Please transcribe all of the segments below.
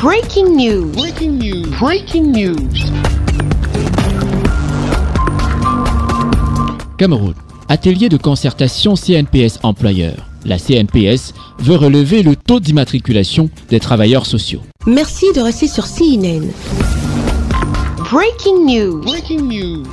Breaking news. Breaking news. Breaking news. Cameroun. Atelier de concertation CNPS employeur. La CNPS veut relever le taux d'immatriculation des travailleurs sociaux. Merci de rester sur CNN. Breaking news. Breaking news.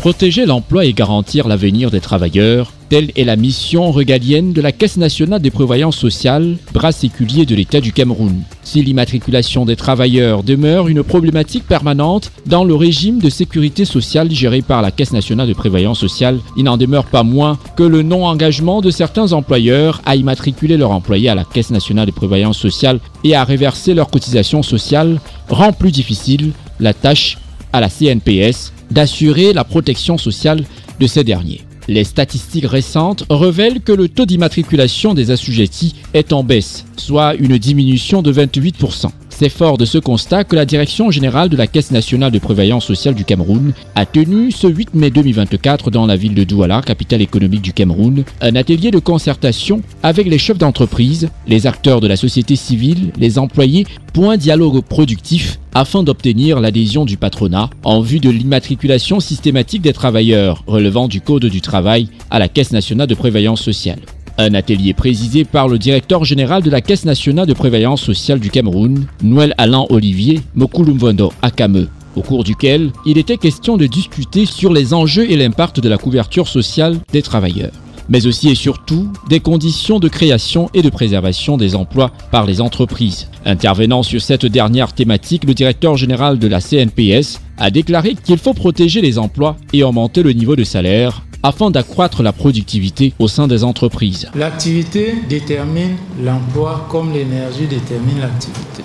Protéger l'emploi et garantir l'avenir des travailleurs, telle est la mission régalienne de la Caisse nationale des prévoyances sociales, bras séculier de l'État du Cameroun. Si l'immatriculation des travailleurs demeure une problématique permanente dans le régime de sécurité sociale géré par la Caisse nationale de prévoyance sociale, il n'en demeure pas moins que le non-engagement de certains employeurs à immatriculer leurs employés à la Caisse nationale de prévoyance sociale et à reverser leurs cotisations sociales rend plus difficile la tâche à la CNPS d'assurer la protection sociale de ces derniers. Les statistiques récentes révèlent que le taux d'immatriculation des assujettis est en baisse, soit une diminution de 28%. C'est fort de ce constat que la Direction générale de la Caisse nationale de prévoyance sociale du Cameroun a tenu ce 8 mai 2024 dans la ville de Douala, capitale économique du Cameroun, un atelier de concertation avec les chefs d'entreprise, les acteurs de la société civile, les employés, pour un dialogue productif afin d'obtenir l'adhésion du patronat en vue de l'immatriculation systématique des travailleurs relevant du Code du travail à la Caisse nationale de prévoyance sociale. Un atelier présidé par le directeur général de la Caisse nationale de prévoyance sociale du Cameroun, Noël Alain Olivier Mokulumvondo Akame, au cours duquel il était question de discuter sur les enjeux et l'impact de la couverture sociale des travailleurs, mais aussi et surtout des conditions de création et de préservation des emplois par les entreprises. Intervenant sur cette dernière thématique, le directeur général de la CNPS a déclaré qu'il faut protéger les emplois et augmenter le niveau de salaire afin d'accroître la productivité au sein des entreprises. L'activité détermine l'emploi comme l'énergie détermine l'activité.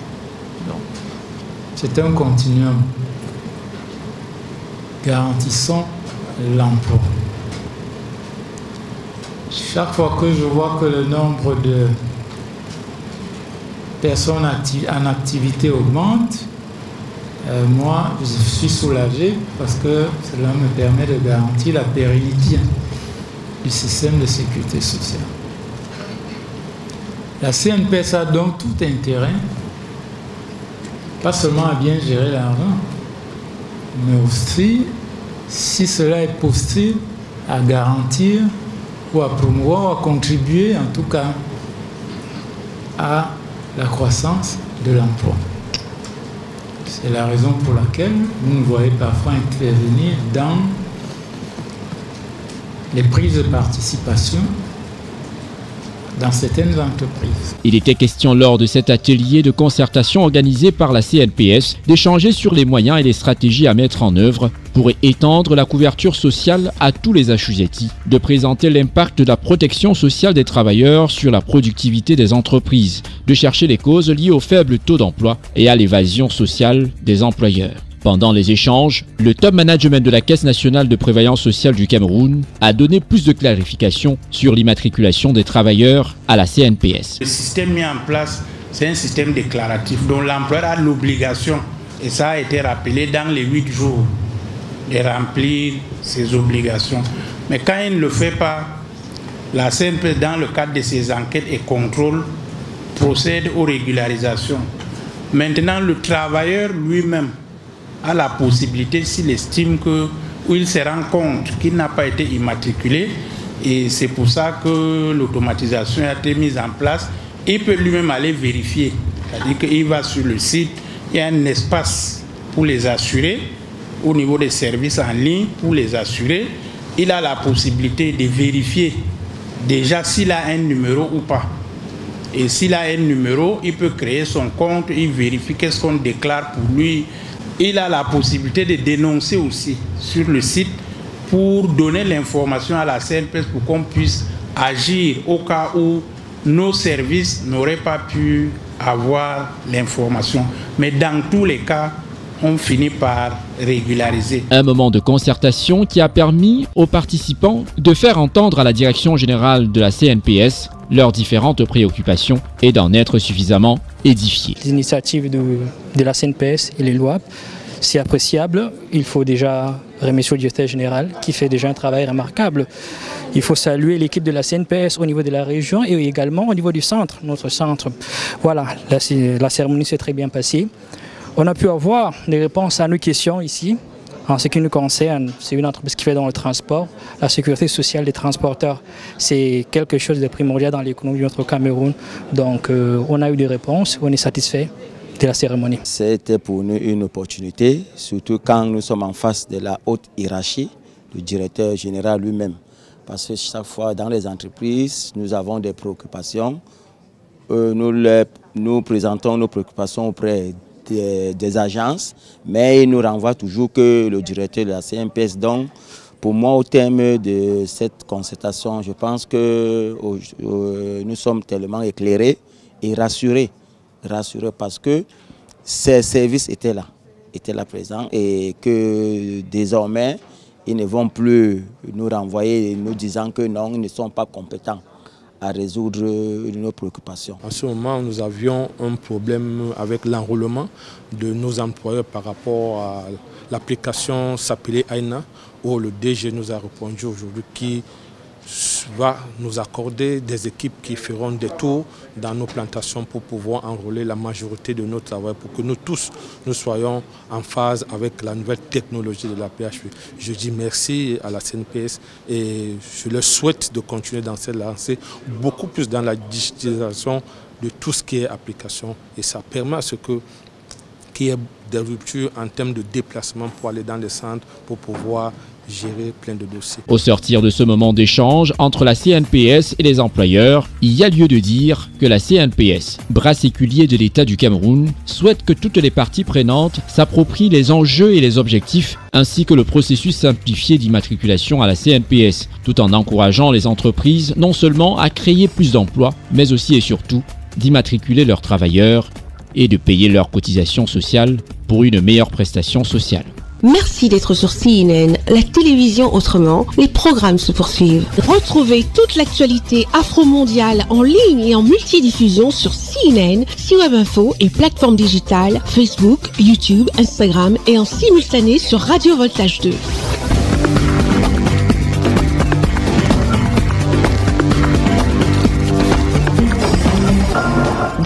C'est un continuum. Garantissons l'emploi. Chaque fois que je vois que le nombre de personnes en activité augmente, moi, je suis soulagé parce que cela me permet de garantir la pérennité du système de sécurité sociale. La CNPS a donc tout intérêt, pas seulement à bien gérer l'argent, mais aussi, si cela est possible, à garantir ou à promouvoir ou à contribuer en tout cas à la croissance de l'emploi. C'est la raison pour laquelle vous nous voyez parfois intervenir dans les prises de participation dans certaines entreprises. Il était question lors de cet atelier de concertation organisé par la CNPS d'échanger sur les moyens et les stratégies à mettre en œuvre pour étendre la couverture sociale à tous les assujettis, de présenter l'impact de la protection sociale des travailleurs sur la productivité des entreprises, de chercher les causes liées au faible taux d'emploi et à l'évasion sociale des employeurs. Pendant les échanges, le top management de la Caisse nationale de prévoyance sociale du Cameroun a donné plus de clarifications sur l'immatriculation des travailleurs à la CNPS. Le système mis en place, c'est un système déclaratif dont l'employeur a l'obligation, et ça a été rappelé dans les 8 jours, de remplir ses obligations. Mais quand il ne le fait pas, la CNPS, dans le cadre de ses enquêtes et contrôles, procède aux régularisations. Maintenant, le travailleur lui-même a la possibilité, s'il estime que, ou il se rend compte qu'il n'a pas été immatriculé, et c'est pour ça que l'automatisation a été mise en place, il peut lui-même aller vérifier. C'est-à-dire qu'il va sur le site, il y a un espace pour les assurer, au niveau des services en ligne, pour les assurer, il a la possibilité de vérifier déjà s'il a un numéro ou pas. Et s'il a un numéro, il peut créer son compte, il vérifie qu'est-ce qu'on déclare pour lui. Il a la possibilité de dénoncer aussi sur le site pour donner l'information à la CNPS pour qu'on puisse agir au cas où nos services n'auraient pas pu avoir l'information. Mais dans tous les cas, on finit par régulariser. Un moment de concertation qui a permis aux participants de faire entendre à la direction générale de la CNPS leurs différentes préoccupations et d'en être suffisamment édifiés. Les initiatives de la CNPS et les lois, c'est appréciable. Il faut déjà remercier le directeur général qui fait déjà un travail remarquable. Il faut saluer l'équipe de la CNPS au niveau de la région et également au niveau du centre, notre centre. Voilà, la cérémonie s'est très bien passée. On a pu avoir des réponses à nos questions ici. En ce qui nous concerne, c'est une entreprise qui fait dans le transport. La sécurité sociale des transporteurs, c'est quelque chose de primordial dans l'économie de notre Cameroun. Donc, on a eu des réponses, on est satisfait de la cérémonie. C'était pour nous une opportunité, surtout quand nous sommes en face de la haute hiérarchie, du directeur général lui-même. Parce que chaque fois dans les entreprises, nous avons des préoccupations. Nous présentons nos préoccupations auprès des agences, mais il nous renvoie toujours que le directeur de la CNPS. Donc, pour moi, au terme de cette concertation, je pense que nous sommes tellement éclairés et rassurés parce que ces services étaient là présents et que désormais, ils ne vont plus nous renvoyer nous disant que non, ils ne sont pas compétents à résoudre nos préoccupations. En ce moment, nous avions un problème avec l'enrôlement de nos employeurs par rapport à l'application s'appelait AINA, où le DG nous a répondu aujourd'hui qui va nous accorder des équipes qui feront des tours dans nos plantations pour pouvoir enrôler la majorité de nos travailleurs, pour que nous tous nous soyons en phase avec la nouvelle technologie de la PHP. Je dis merci à la CNPS et je leur souhaite de continuer dans cette lancée, beaucoup plus dans la digitalisation de tout ce qui est application. Et ça permet à ce qu'il y ait des ruptures en termes de déplacement pour aller dans les centres, pour pouvoir gérer plein de dossiers. Au sortir de ce moment d'échange entre la CNPS et les employeurs, il y a lieu de dire que la CNPS, bras séculier de l'État du Cameroun, souhaite que toutes les parties prenantes s'approprient les enjeux et les objectifs, ainsi que le processus simplifié d'immatriculation à la CNPS, tout en encourageant les entreprises non seulement à créer plus d'emplois, mais aussi et surtout d'immatriculer leurs travailleurs et de payer leurs cotisations sociales pour une meilleure prestation sociale. Merci d'être sur CNN, la télévision autrement. Les programmes se poursuivent. Retrouvez toute l'actualité afro-mondiale en ligne et en multidiffusion sur CNN, C-Web Info et plateformes digitales, Facebook, YouTube, Instagram et en simultané sur Radio Voltage 2.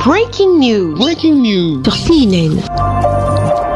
Breaking news. Sur CNN.